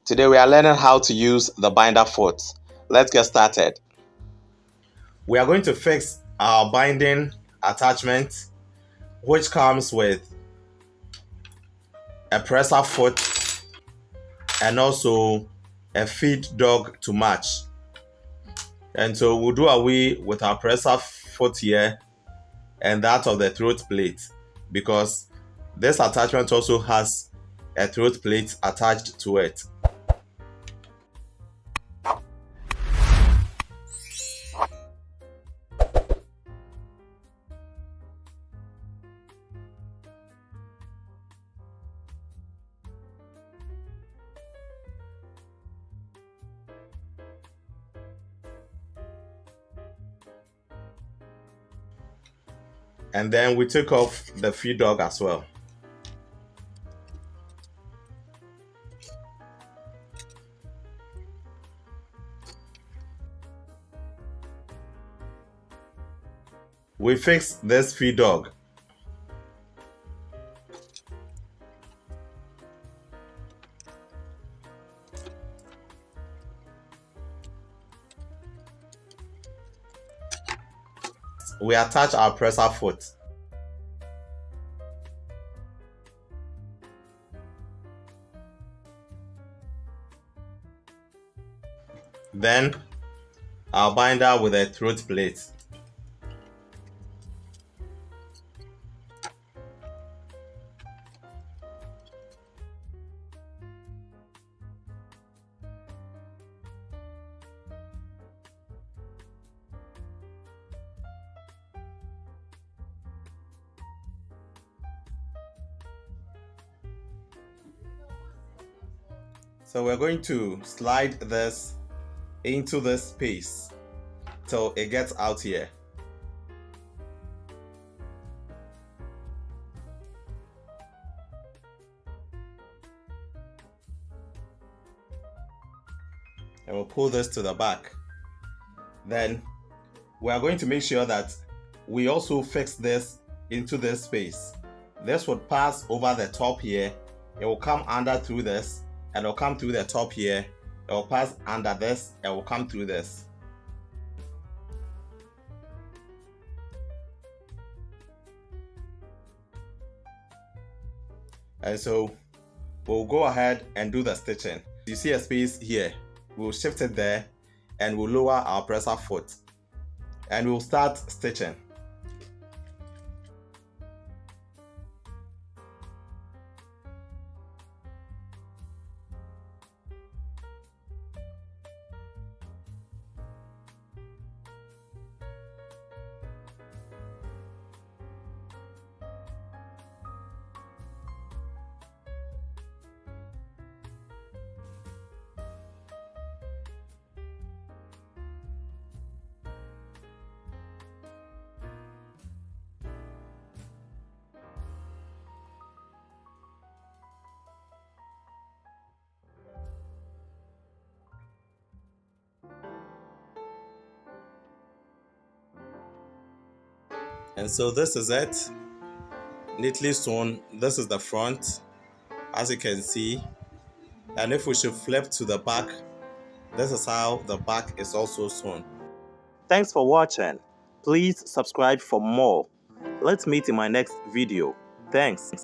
Today we are learning how to use the binder foot. Let's get started. We are going to fix our binding attachment, which comes with a presser foot and also a feed dog to match. And so we'll do away with our presser foot here and that of the throat plate, because this attachment also has a throat plate attached to it. And then we took off the feed dog as well. We fixed this feed dog. We attach our presser foot. Then our binder with a throat plate. So we're going to slide this into this space till it gets out here. And we'll pull this to the back. Then we are going to make sure that we also fix this into this space. This would pass over the top here. It will come under through this, and it will come through the top here. It will pass under this, and it will come through this. And so we'll go ahead and do the stitching. You see a space here. We'll shift it there and we'll lower our presser foot. And we'll start stitching. And so this is it, neatly sewn. This is the front, as you can see. And if we should flip to the back, this is how the back is also sewn. Thanks for watching. Please subscribe for more. Let's meet in my next video. Thanks.